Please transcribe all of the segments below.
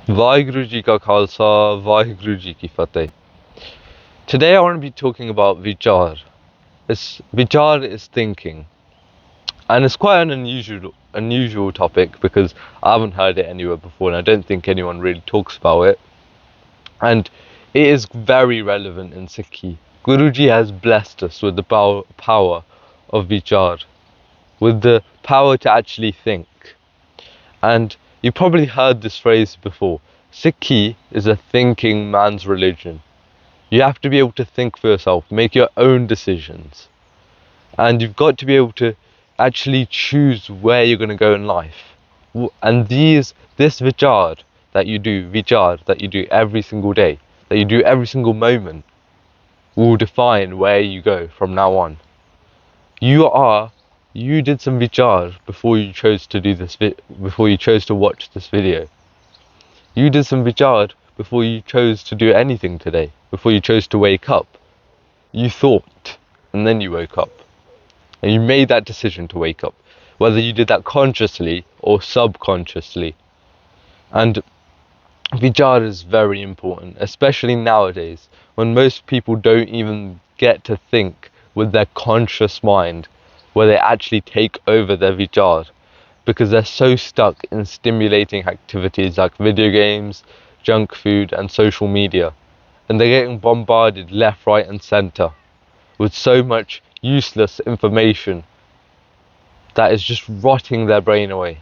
Waheguru ji ka Khalsa, Waheguru ji ki Fateh. Today I want to be talking about Vichar. Vichar is thinking, and it's quite an unusual topic because I haven't heard it anywhere before, and I don't think anyone really talks about it. And it is very relevant in Sikhi. Guruji has blessed us with the power of Vichar, with the power to actually think. And you probably heard this phrase before. Sikhi is a thinking man's religion. You have to be able to think for yourself, make your own decisions. And you've got to be able to actually choose where you're going to go in life. And this vichar that you do every single day, that you do every single moment, will define where you go from now on. You did some vichar before you chose to do this before you chose to watch this video. You did some vichar before you chose to do anything today, before you chose to wake up. You thought, and then you woke up. And you made that decision to wake up, whether you did that consciously or subconsciously. And vichar is very important, especially nowadays, when most people don't even get to think with their conscious mind, where they actually take over their vichar, because they're so stuck in stimulating activities like video games, junk food and social media, and they're getting bombarded left, right and centre with so much useless information that is just rotting their brain away.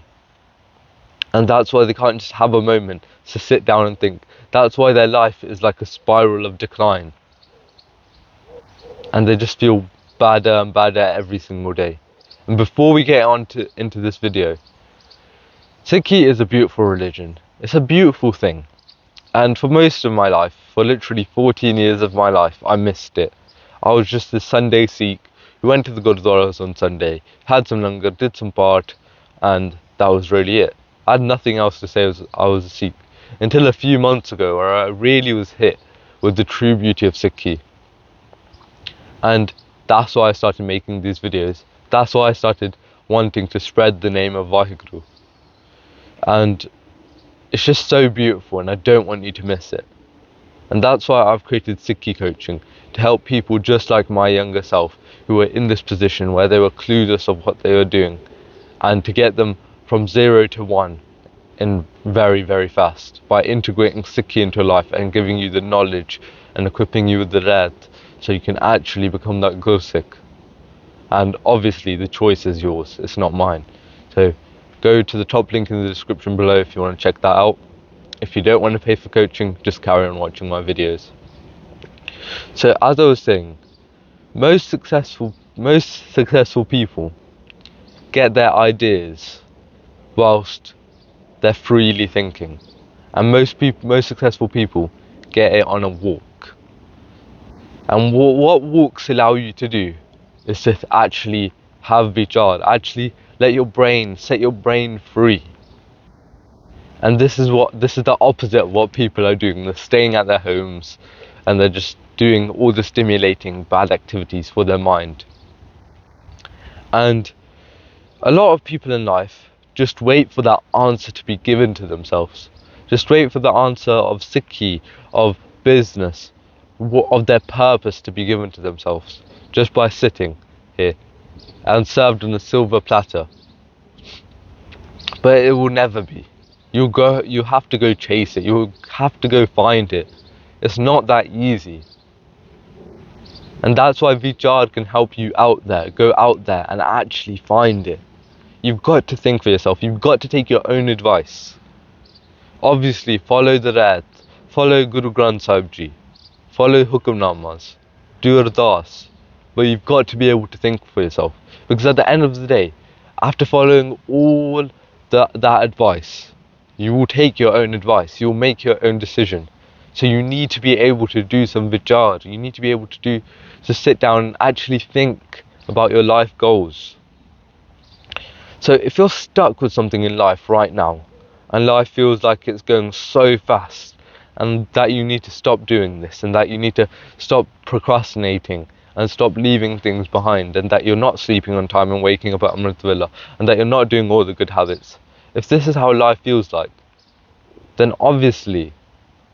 And that's why they can't just have a moment to sit down and think. That's why their life is like a spiral of decline, and they just feel badder and badder every single day. And before we get into this video, Sikhi is a beautiful religion. It's a beautiful thing. And for most of my life, for literally 14 years of my life, I missed it. I was just this Sunday Sikh who went to the Gurdwaras on Sunday, had some langar, did some part, and that was really it. I had nothing else to say I was a Sikh. Until a few months ago, where I really was hit with the true beauty of Sikhi. And that's why I started making these videos. That's why I started wanting to spread the name of Waheguru. And it's just so beautiful, and I don't want you to miss it. And that's why I've created Sikhi coaching, to help people just like my younger self who were in this position where they were clueless of what they were doing, and to get them from 0 to 1 in very, very fast by integrating Sikhi into life and giving you the knowledge and equipping you with the red so you can actually become that Gursikh. And obviously the choice is yours, it's not mine. So go to the top link in the description below if you want to check that out. If you don't want to pay for coaching, just carry on watching my videos. So as I was saying, most successful people get their ideas whilst they're freely thinking, and most successful people get it on a walk. And what walks allow you to do is to actually have vichar, actually set your brain free. And this is the opposite of what people are doing. They're staying at their homes and they're just doing all the stimulating bad activities for their mind. And a lot of people in life just wait for that answer to be given to themselves. Just wait for the answer of Sikhi, of business, of their purpose to be given to themselves, just by sitting here and served on a silver platter. But it will never be. You have to go chase it. You have to go find it. It's not that easy. And that's why Vichar can help you out there. Go out there and actually find it. You've got to think for yourself. You've got to take your own advice. Obviously, follow the Rat. Follow Guru Granth Sahib Ji. Follow Hukamnamas. Do Ardas. But you've got to be able to think for yourself. Because at the end of the day, after following all that advice, you will take your own advice. You will make your own decision. So you need to be able to do some vichar. You need to be able to sit down and actually think about your life goals. So if you're stuck with something in life right now, and life feels like it's going so fast, and that you need to stop doing this, and that you need to stop procrastinating, and stop leaving things behind, and that you're not sleeping on time and waking up at Amrit Villa, and that you're not doing all the good habits. If this is how life feels like, then obviously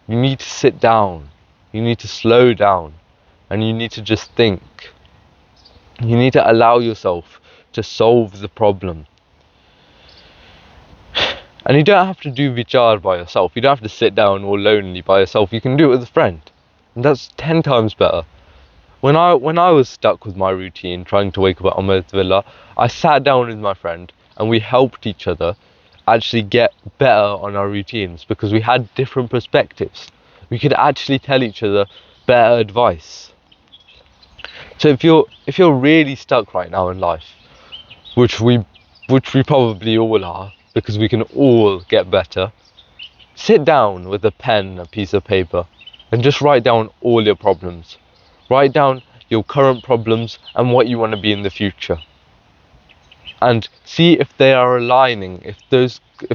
you need to sit down, you need to slow down, and you need to just think. You need to allow yourself to solve the problem. And you don't have to do Vichar by yourself. You don't have to sit down all lonely by yourself. You can do it with a friend. And that's 10 times better. When I was stuck with my routine, trying to wake up at Ahmed Villa, I sat down with my friend and we helped each other actually get better on our routines, because we had different perspectives. We could actually tell each other better advice. So if you're really stuck right now in life, which we probably all are, because we can all get better, sit down with a pen, a piece of paper, and just write down all your problems. Write down your current problems and what you want to be in the future. And see if they are aligning, if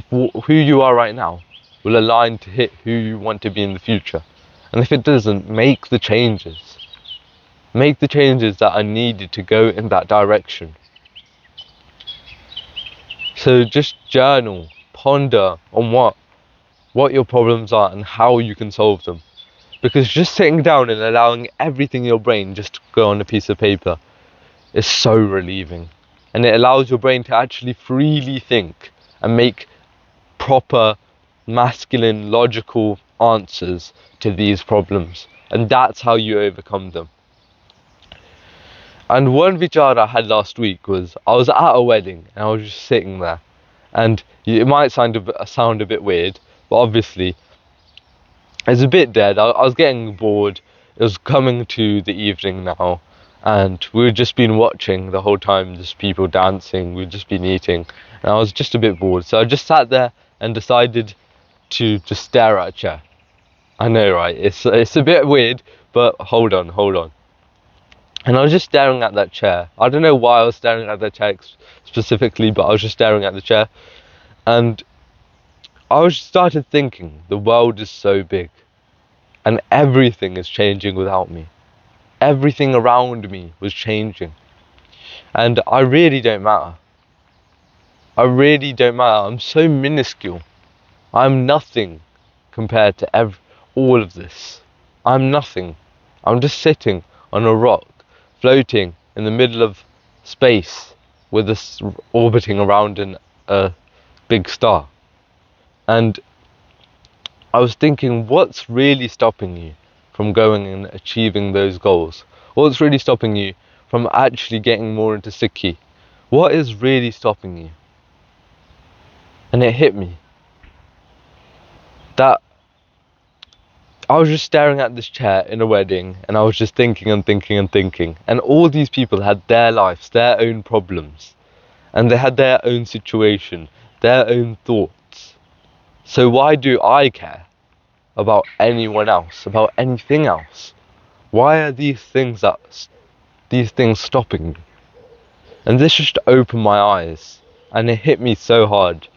who you are right now will align to hit who you want to be in the future. And if it doesn't, make the changes. Make the changes that are needed to go in that direction. So just journal, ponder on what your problems are and how you can solve them. Because just sitting down and allowing everything in your brain just to go on a piece of paper is so relieving. And it allows your brain to actually freely think and make proper, masculine, logical answers to these problems. And that's how you overcome them. And one vichar I had last week was, I was at a wedding and I was just sitting there. And it might sound a bit weird, but obviously it's a bit dead. I was getting bored. It was coming to the evening now, and we'd just been watching the whole time, just people dancing. We'd just been eating, and I was just a bit bored. So I just sat there and decided to just stare at a chair. I know, right? It's a bit weird, but hold on. And I was just staring at that chair. I don't know why I was staring at that chair specifically, but I was just staring at the chair. And I started thinking, the world is so big. And everything is changing without me. Everything around me was changing. And I really don't matter. I really don't matter. I'm so minuscule. I'm nothing compared to all of this. I'm nothing. I'm just sitting on a rock, floating in the middle of space with us orbiting around a big star. And I was thinking, what's really stopping you from going and achieving those goals? What's really stopping you from actually getting more into sikhi? What is really stopping you? And it hit me that I was just staring at this chair in a wedding, and I was just thinking and thinking and thinking. And all these people had their lives, their own problems, and they had their own situation, their own thoughts. So why do I care about anyone else, about anything else? Why are these things stopping me? And this just opened my eyes, and it hit me so hard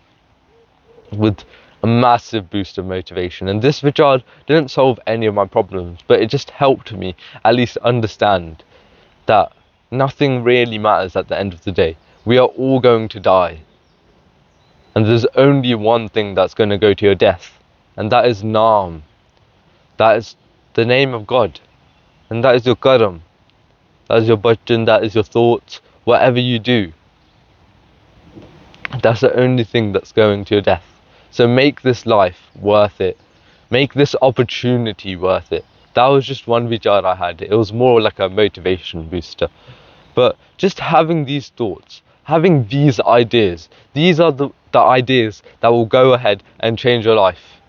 with a massive boost of motivation. And this vichar didn't solve any of my problems, but it just helped me at least understand that nothing really matters at the end of the day. We are all going to die, and there's only one thing that's going to go to your death, and that is Naam. That is the name of God, and that is your karam, that is your bhajan, that is your thoughts, whatever you do. That's the only thing that's going to your death. So make this life worth it. Make this opportunity worth it. That was just one vichar I had. It was more like a motivation booster. But just having these thoughts, having these ideas, these are the ideas that will go ahead and change your life.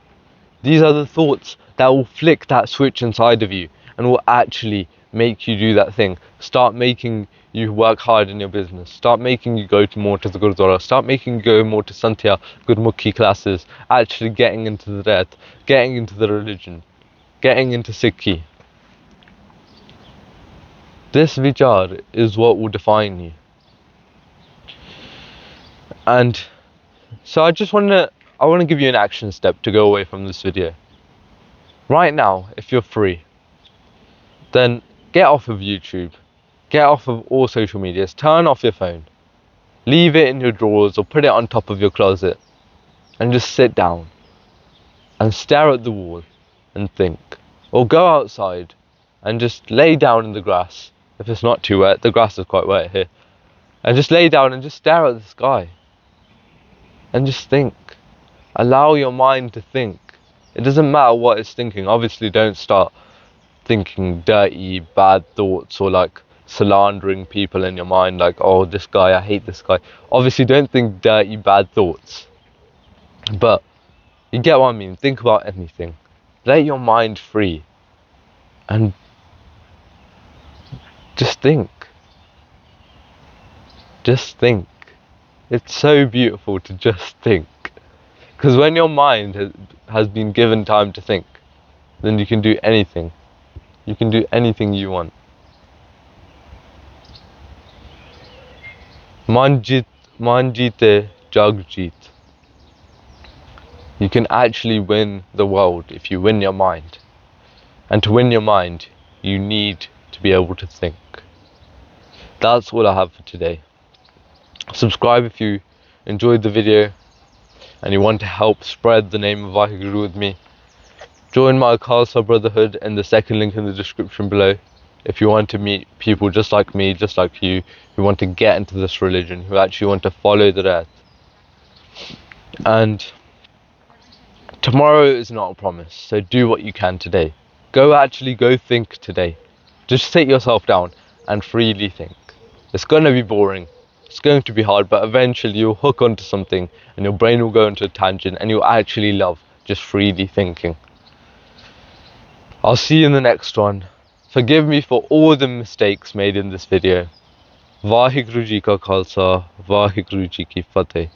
These are the thoughts that will flick that switch inside of you and will actually make you do that thing. Start making you work hard in your business. Start making you go more to the Gurdwara. Start making you go more to Santya, Gurmukhi classes. Actually getting into the death, getting into the religion, getting into Sikhi. This vichar is what will define you. And so I want to give you an action step to go away from this video. Right now, if you're free, then get off of YouTube, get off of all social medias, turn off your phone, leave it in your drawers or put it on top of your closet, and just sit down and stare at the wall and think. Or go outside and just lay down in the grass. If it's not too wet, the grass is quite wet here. And just lay down and just stare at the sky. And just think. Allow your mind to think. It doesn't matter what it's thinking. Obviously, don't start thinking dirty, bad thoughts or like slandering people in your mind. Like, oh, this guy, I hate this guy. Obviously, don't think dirty, bad thoughts. But you get what I mean. Think about anything. Let your mind free. And just think. Just think. It's so beautiful to just think. Because when your mind has been given time to think, then you can do anything. You can do anything you want. Man jeete, jag jeet. You can actually win the world if you win your mind. And to win your mind, you need to be able to think. That's all I have for today. Subscribe if you enjoyed the video and you want to help spread the name of Waheguru with me. Join my Khalsa Brotherhood in the second link in the description below if you want to meet people just like me, just like you, who want to get into this religion, who actually want to follow the earth. And tomorrow is not a promise, so do what you can today. Go think today. Just sit yourself down and freely think. It's going to be boring. It's going to be hard, but eventually you'll hook onto something and your brain will go into a tangent and you'll actually love just freely thinking. I'll see you in the next one. Forgive me for all the mistakes made in this video. Waheguru Ji Ka Khalsa, Waheguru Ji Ki Fateh.